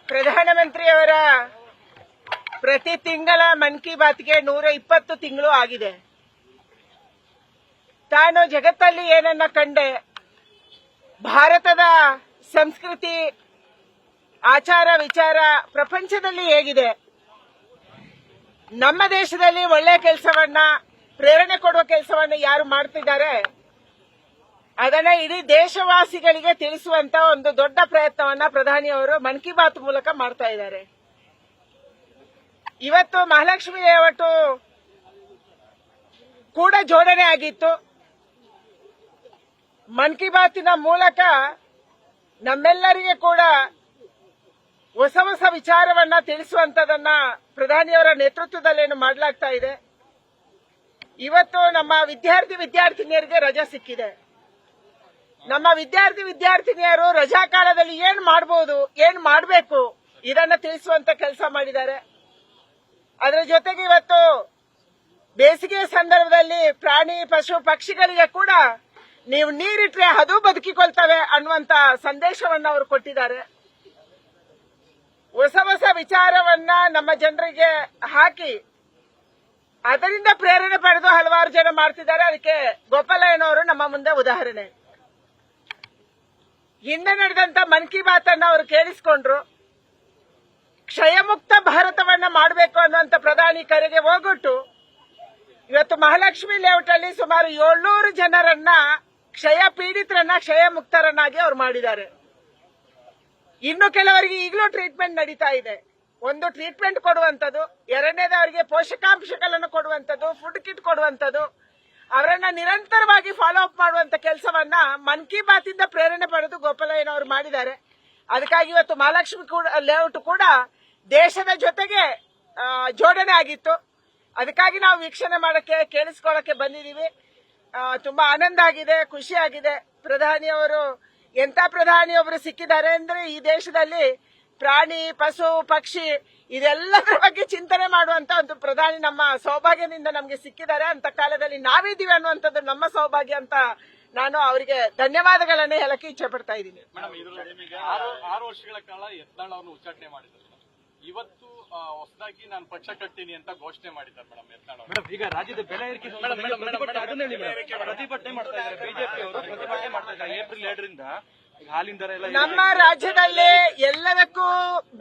ಪ್ರಧಾನಮಂತ್ರಿಯವರ ಪ್ರತಿ ತಿಂಗಳ ಮನ್ ಕಿ ಬಾತ್ಗೆ 120 ತಿಂಗಳು ಆಗಿದೆ. ತಾನು ಜಗತ್ತಲ್ಲಿ ಏನನ್ನ ಕಂಡೆ, ಭಾರತದ ಸಂಸ್ಕೃತಿ ಆಚಾರ ವಿಚಾರ ಪ್ರಪಂಚದಲ್ಲಿ ಹೇಗಿದೆ, ನಮ್ಮ ದೇಶದಲ್ಲಿ ಒಳ್ಳೆ ಕೆಲಸವನ್ನ ಪ್ರೇರಣೆ ಕೊಡುವ ಕೆಲಸವನ್ನ ಯಾರು ಮಾಡ್ತಿದ್ದಾರೆ ಅದನ್ನ ಇಡೀ ದೇಶವಾಸಿಗಳಿಗೆ ತಿಳಿಸುವಂತ ಒಂದು ದೊಡ್ಡ ಪ್ರಯತ್ನವನ್ನ ಪ್ರಧಾನಿಯವರು ಮನ್ ಕಿ ಬಾತ್ ಮೂಲಕ ಮಾಡ್ತಾ ಇದ್ದಾರೆ. ಇವತ್ತು ಮಹಾಲಕ್ಷ್ಮಿ ಲೇಔಟ್ ಕೂಡ ಜೋಡಣೆ ಆಗಿತ್ತು. ಮನ್ ಕಿ ಬಾತಿನ ಮೂಲಕ ನಮ್ಮೆಲ್ಲರಿಗೆ ಕೂಡ ಹೊಸ ಹೊಸ ವಿಚಾರವನ್ನ ತಿಳಿಸುವಂತದನ್ನ ಪ್ರಧಾನಿಯವರ ನೇತೃತ್ವದಲ್ಲೇನು ಮಾಡಲಾಗ್ತಾ ಇದೆ. ಇವತ್ತು ನಮ್ಮ ವಿದ್ಯಾರ್ಥಿನಿಯರಿಗೆ ರಜೆ ಸಿಕ್ಕಿದೆ. ನಮ್ಮ ವಿದ್ಯಾರ್ಥಿನಿಯರು ರಜಾ ಕಾಲದಲ್ಲಿ ಏನ್ ಮಾಡಬಹುದು, ಏನ್ ಮಾಡಬೇಕು ಇದನ್ನ ತಿಳಿಸುವಂತ ಕೆಲಸ ಮಾಡಿದ್ದಾರೆ. ಅದರ ಜೊತೆಗೆ ಇವತ್ತು ಬೇಸಿಗೆ ಸಂದರ್ಭದಲ್ಲಿ ಪ್ರಾಣಿ ಪಶು ಪಕ್ಷಿಗಳಿಗೆ ಕೂಡ ನೀವು ನೀರಿಟ್ರೆ ಅದು ಬದುಕಿಕೊಳ್ತವೆ ಅನ್ನುವಂತ ಸಂದೇಶವನ್ನ ಅವರು ಕೊಟ್ಟಿದ್ದಾರೆ. ಹೊಸ ಹೊಸ ವಿಚಾರವನ್ನ ನಮ್ಮ ಜನರಿಗೆ ಹಾಕಿ ಅದರಿಂದ ಪ್ರೇರಣೆ ಪಡೆದು ಹಲವಾರು ಜನ ಮಾಡ್ತಿದ್ದಾರೆ. ಅದಕ್ಕೆ ಗೋಪಾಲಯ್ಯನವರು ನಮ್ಮ ಮುಂದೆ ಉದಾಹರಣೆ. ಹಿಂದೆ ನಡೆದಂತ ಮನ್ ಕಿ ಬಾತ್ ಅನ್ನ ಅವರು ಕೇಳಿಸಿಕೊಂಡ್ರು. ಕ್ಷಯಮುಕ್ತ ಭಾರತವನ್ನ ಮಾಡಬೇಕು ಅನ್ನುವಂತ ಪ್ರಧಾನಿ ಕರೆಗೆ ಹೋಗೊಟ್ಟು ಇವತ್ತು ಮಹಾಲಕ್ಷ್ಮಿ ಲೇಔಟ್ ಅಲ್ಲಿ ಸುಮಾರು 700 ಜನರನ್ನ ಕ್ಷಯ ಪೀಡಿತರನ್ನ ಕ್ಷಯ ಮುಕ್ತರನ್ನಾಗಿ ಅವ್ರು ಮಾಡಿದ್ದಾರೆ. ಇನ್ನು ಕೆಲವರಿಗೆ ಈಗಲೂ ಟ್ರೀಟ್ಮೆಂಟ್ ನಡೀತಾ ಇದೆ. ಒಂದು ಟ್ರೀಟ್ಮೆಂಟ್ ಕೊಡುವಂತದ್ದು, ಎರಡನೇದು ಅವರಿಗೆ ಪೋಷಕಾಂಶಗಳನ್ನು ಕೊಡುವಂತದ್ದು, ಫುಡ್ ಕಿಟ್ ಕೊಡುವಂತದ್ದು, ಅವರನ್ನ ನಿರಂತರವಾಗಿ ಫಾಲೋ ಅಪ್ ಮಾಡುವಂತ ಕೆಲಸವನ್ನ ಮನ್ ಕಿ ಬಾತ್ ಇಂದ ಪ್ರೇರಣೆ ಪಡೆದು ಗೋಪಾಲಯ್ಯನವರು ಮಾಡಿದ್ದಾರೆ. ಅದಕ್ಕಾಗಿ ಇವತ್ತು ಮಹಾಲಕ್ಷ್ಮಿ ಲೇಔಟ್ ಕೂಡ ದೇಶದ ಜೊತೆಗೆ ಜೋಡಣೆ ಆಗಿತ್ತು. ಅದಕ್ಕಾಗಿ ನಾವು ವೀಕ್ಷಣೆ ಮಾಡಕ್ಕೆ ಕೇಳಿಸ್ಕೊಳ್ಳಕ್ಕೆ ಬಂದಿದ್ದೀವಿ. ತುಂಬಾ ಆನಂದ ಆಗಿದೆ, ಖುಷಿ ಆಗಿದೆ. ಪ್ರಧಾನಿಯವರು ಎಂತ ಪ್ರಧಾನಿಯೊಬ್ಬರು ಸಿಕ್ಕಿದ್ದಾರೆ ಅಂದ್ರೆ ಈ ದೇಶದಲ್ಲಿ ಪ್ರಾಣಿ ಪಶು ಪಕ್ಷಿ ಇದೆಲ್ಲದರ ಬಗ್ಗೆ ಚಿಂತನೆ ಮಾಡುವಂತ ಒಂದು ಪ್ರಧಾನಿ ನಮ್ಮ ಸೌಭಾಗ್ಯದಿಂದ ನಮಗೆ ಸಿಕ್ಕಿದ್ದಾರೆ. ಅಂತ ಕಾಲದಲ್ಲಿ ನಾವಿದ್ದೀವಿ ಅನ್ನುವಂಥದ್ದು ನಮ್ಮ ಸೌಭಾಗ್ಯ ಅಂತ ನಾನು ಅವರಿಗೆ ಧನ್ಯವಾದಗಳನ್ನೇ ಹೇಳಕ್ಕೆ ಇಚ್ಛೆ ಪಡ್ತಾ ಇದ್ದೀನಿ. 6 ವರ್ಷಗಳ ಕಾಲ ಯತ್ನಾಳ್ ಅವರನ್ನು ಉಚ್ಚಾಟನೆ ಮಾಡಿದ್ದಾರೆ. ಇವತ್ತು ಹೊಸದಾಗಿ ನಾನು ಪಕ್ಷ ಕಟ್ತೀನಿ ಅಂತ ಘೋಷಣೆ ಮಾಡಿದ್ದಾರೆ ಮೇಡಮ್ ಯತ್ನಾಳ್ ಅವರು. ಈಗ ರಾಜ್ಯದ ಬೆಲೆ ಏರಿಕೆ ಪ್ರತಿಭಟನೆ ಮಾಡ್ತಾ ಇದ್ದಾರೆ. ಬಿಜೆಪಿ ಅವರು ಪ್ರತಿಭಟನೆ ಮಾಡ್ತಾ ಇದ್ದಾರೆ ಏಪ್ರಿಲ್ 2 ರಿಂದ. ಹಾಲಿನ ದರ ಎಲ್ಲ ನಮ್ಮ ರಾಜ್ಯದಲ್ಲಿ ಎಲ್ಲದಕ್ಕೂ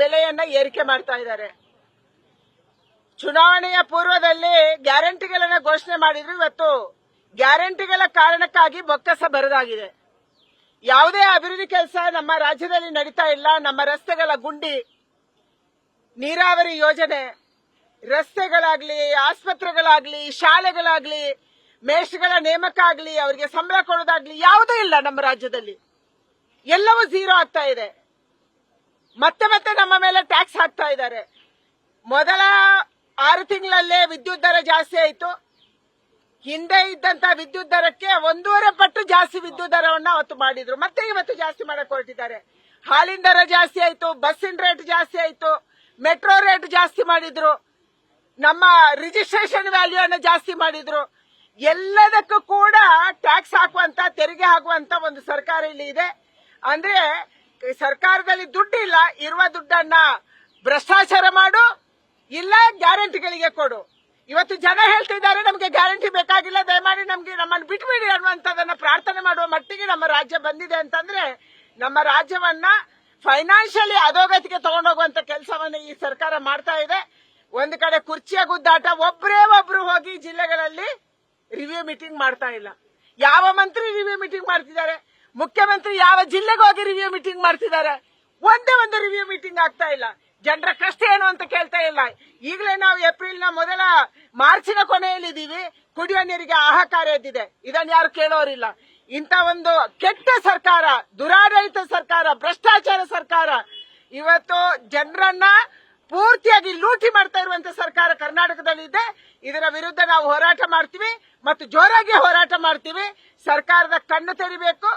ಬೆಲೆಯನ್ನ ಏರಿಕೆ ಮಾಡ್ತಾ ಇದ್ದಾರೆ. ಚುನಾವಣೆಯ ಪೂರ್ವದಲ್ಲಿ ಗ್ಯಾರಂಟಿಗಳನ್ನ ಘೋಷಣೆ ಮಾಡಿದ್ರು. ಇವತ್ತು ಗ್ಯಾರಂಟಿಗಳ ಕಾರಣಕ್ಕಾಗಿ ಬೊಕ್ಕಸ ಬರದಾಗಿದೆ. ಯಾವುದೇ ಅಭಿವೃದ್ಧಿ ಕೆಲಸ ನಮ್ಮ ರಾಜ್ಯದಲ್ಲಿ ನಡೀತಾ ಇಲ್ಲ. ನಮ್ಮ ರಸ್ತೆಗಳ ಗುಂಡಿ, ನೀರಾವರಿ ಯೋಜನೆ, ರಸ್ತೆಗಳಾಗ್ಲಿ, ಆಸ್ಪತ್ರೆಗಳಾಗ್ಲಿ, ಶಾಲೆಗಳಾಗ್ಲಿ, ಮೇಷ್ಗಳ ನೇಮಕ ಆಗ್ಲಿ, ಅವರಿಗೆ ಸಂಬಳ ಕೊಡೋದಾಗ್ಲಿ ಯಾವುದೂ ಇಲ್ಲ. ನಮ್ಮ ರಾಜ್ಯದಲ್ಲಿ ಎಲ್ಲವೂ ಝೀರೋ ಆಗ್ತಾ ಇದೆ. ಮತ್ತೆ ಮತ್ತೆ ನಮ್ಮ ಮೇಲೆ ಟ್ಯಾಕ್ಸ್ ಹಾಕ್ತಾ ಇದ್ದಾರೆ. ಮೊದಲ 6 ತಿಂಗಳಲ್ಲೇ ವಿದ್ಯುತ್ ದರ ಜಾಸ್ತಿ ಆಯಿತು. ಹಿಂದೆ ಇದ್ದಂತ ವಿದ್ಯುತ್ ದರಕ್ಕೆ 1.5 ಪಟ್ಟು ಜಾಸ್ತಿ ವಿದ್ಯುತ್ ದರವನ್ನ ಅವತ್ತು ಮಾಡಿದ್ರು. ಮತ್ತೆ ಇವತ್ತು ಜಾಸ್ತಿ ಮಾಡಕ್ ಹೊರಟಿದ್ದಾರೆ. ಹಾಲಿನ ದರ ಜಾಸ್ತಿ ಆಯ್ತು, ಬಸ್ಸಿನ ರೇಟ್ ಜಾಸ್ತಿ ಆಯ್ತು, ಮೆಟ್ರೋ ರೇಟ್ ಜಾಸ್ತಿ ಮಾಡಿದ್ರು, ನಮ್ಮ ರಿಜಿಸ್ಟ್ರೇಷನ್ ವ್ಯಾಲ್ಯೂ ಅನ್ನು ಜಾಸ್ತಿ ಮಾಡಿದ್ರು. ಎಲ್ಲದಕ್ಕೂ ಕೂಡ ಟ್ಯಾಕ್ಸ್ ಹಾಕುವಂತ, ತೆರಿಗೆ ಹಾಕುವಂತ ಒಂದು ಸರ್ಕಾರ ಇಲ್ಲಿ ಇದೆ. ಅಂದ್ರೆ ಸರ್ಕಾರದಲ್ಲಿ ದುಡ್ಡಿಲ್ಲ, ಇರುವ ದುಡ್ಡನ್ನ ಭ್ರಷ್ಟಾಚಾರ ಮಾಡು, ಇಲ್ಲ ಗ್ಯಾರಂಟಿಗಳಿಗೆ ಕೊಡು. ಇವತ್ತು ಜನ ಹೇಳ್ತಿದ್ದಾರೆ ನಮಗೆ ಗ್ಯಾರಂಟಿ ಬೇಕಾಗಿಲ್ಲ, ದಯಮಾಡಿ ನಮ್ಮನ್ನು ಬಿಟ್ಬಿಡಿ ಅನ್ನುವಂಥದ್ದನ್ನ ಪ್ರಾರ್ಥನೆ ಮಾಡುವ ಮಟ್ಟಿಗೆ ನಮ್ಮ ರಾಜ್ಯ ಬಂದಿದೆ ಅಂತಂದ್ರೆ ನಮ್ಮ ರಾಜ್ಯವನ್ನ ಫೈನಾನ್ಷಿಯಲಿ ಅಧೋಗತಿಗೆ ತಗೊಂಡೋಗುವಂತ ಕೆಲಸವನ್ನ ಈ ಸರ್ಕಾರ ಮಾಡ್ತಾ ಇದೆ. ಒಂದು ಕಡೆ ಕುರ್ಚಿಯ ಗುದ್ದಾಟ, ಒಬ್ರು ಹೋಗಿ ಜಿಲ್ಲೆಗಳಲ್ಲಿ ರಿವ್ಯೂ ಮೀಟಿಂಗ್ ಮಾಡ್ತಾ ಇಲ್ಲ. ಯಾವ ಮಂತ್ರಿ ರಿವ್ಯೂ ಮೀಟಿಂಗ್ ಮಾಡ್ತಿದ್ದಾರೆ? ಮುಖ್ಯಮಂತ್ರಿ ಯಾವ ಜಿಲ್ಲೆಗೆ ಹೋಗಿ ರಿವ್ಯೂ ಮೀಟಿಂಗ್ ಮಾಡ್ತಿದ್ದಾರೆ? ಒಂದೇ ಒಂದು ರಿವ್ಯೂ ಮೀಟಿಂಗ್ ಆಗ್ತಾ ಇಲ್ಲ. ಜನರ ಕಷ್ಟ ಏನು ಅಂತ ಕೇಳ್ತಾ ಇಲ್ಲ. ಈಗಲೇ ನಾವು ಏಪ್ರಿಲ್ನ ಮಾರ್ಚಿನ ಕೊನೆಯಲ್ಲಿದ್ದೀವಿ. ಕುಡಿಯುವ ನೀರಿಗೆ ಹಾಹಾಕಾರ ಎದ್ದಿದೆ. ಇದನ್ನು ಯಾರು ಕೇಳೋರಿಲ್ಲ. ಇಂಥ ಒಂದು ಕೆಟ್ಟ ಸರ್ಕಾರ, ದುರಾಡಳಿತ ಸರ್ಕಾರ, ಭ್ರಷ್ಟಾಚಾರ ಸರ್ಕಾರ ಇವತ್ತು ಜನರನ್ನ ಪೂರ್ತಿಯಾಗಿ ಲೂಟಿ ಮಾಡ್ತಾ ಇರುವಂತ ಸರ್ಕಾರ ಕರ್ನಾಟಕದಲ್ಲಿ ಇದೆ. ಇದರ ವಿರುದ್ಧ ನಾವು ಹೋರಾಟ ಮಾಡ್ತೀವಿ ಮತ್ತು ಜೋರಾಗಿ ಹೋರಾಟ ಮಾಡ್ತೀವಿ. ಸರ್ಕಾರದ ಕಣ್ಣು ತೆರಿಬೇಕು.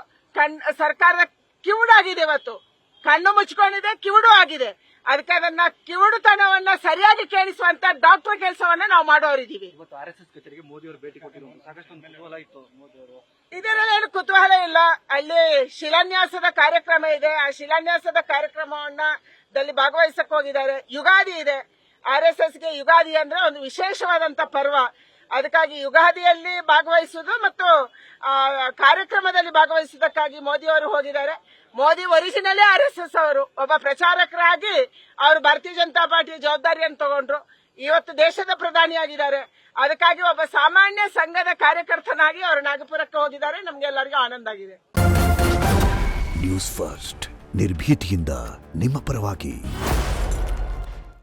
ಸರ್ಕಾರದ ಕಿವುಡಾಗಿದೆ. ಇವತ್ತು ಕಣ್ಣು ಮುಚ್ಕೊಂಡಿದೆ, ಕಿವುಡು ಆಗಿದೆ. ಅದಕ್ಕೆ ಅದನ್ನ ಕಿವುಡುತನವನ್ನ ಸರಿಯಾಗಿ ಕೇಳಿಸುವಂತ ಡಾಕ್ಟರ್ ಕೆಲಸವನ್ನ ನಾವು ಮಾಡೋರಿದ್ದೀವಿ. RSS ಕಚೇರಿಗೆ ಮೋದಿ ಅವರು ಭೇಟಿ ಕೊಟ್ಟಿರುವುದು ಸಾಕಷ್ಟು ಕುತೂಹಲ ಇತ್ತು. ಮೋದಿ ಅವರು ಇದರಲ್ಲಿ ಏನು ಕುತೂಹಲ ಇಲ್ಲ. ಅಲ್ಲಿ ಶಿಲಾನ್ಯಾಸದ ಕಾರ್ಯಕ್ರಮ ಇದೆ. ಆ ಶಿಲಾನ್ಯಾಸದ ಕಾರ್ಯಕ್ರಮವನ್ನ ದಲ್ಲಿ ಭಾಗವಹಿಸಕ್ ಹೋಗಿದ್ದಾರೆ. ಯುಗಾದಿ ಇದೆ, RSS ಗೆ ಯುಗಾದಿ ಅಂದ್ರೆ ಒಂದು ವಿಶೇಷವಾದಂತ ಪರ್ವ. ಅದಕ್ಕಾಗಿ ಯುಗಾದಿಯಲ್ಲಿ ಭಾಗವಹಿಸುವುದು ಮತ್ತು ಕಾರ್ಯಕ್ರಮದಲ್ಲಿ ಭಾಗವಹಿಸುವುದಕ್ಕಾಗಿ ಮೋದಿ ಅವರು ಹೋಗಿದ್ದಾರೆ. ಮೋದಿ ಒರಿಜಿನಲ್ಲೇ RSS ಅವರು ಒಬ್ಬ ಪ್ರಚಾರಕರಾಗಿ ಅವರು ಭಾರತೀಯ ಜನತಾ ಪಾರ್ಟಿ ಜವಾಬ್ದಾರಿಯನ್ನು ತಗೊಂಡ್ರು. ಇವತ್ತು ದೇಶದ ಪ್ರಧಾನಿಯಾಗಿದ್ದಾರೆ. ಅದಕ್ಕಾಗಿ ಒಬ್ಬ ಸಾಮಾನ್ಯ ಸಂಘದ ಕಾರ್ಯಕರ್ತನಾಗಿ ಅವರು ನಾಗಪುರಕ್ಕೆ ಹೋಗಿದ್ದಾರೆ. ನಮ್ಗೆಲ್ಲರಿಗೂ ಆನಂದ ಆಗಿದೆ. ನ್ಯೂಸ್ ಫಸ್ಟ್ ನಿರ್ಭೀತಿಯಿಂದ ನಿಮ್ಮ ಪರವಾಗಿ.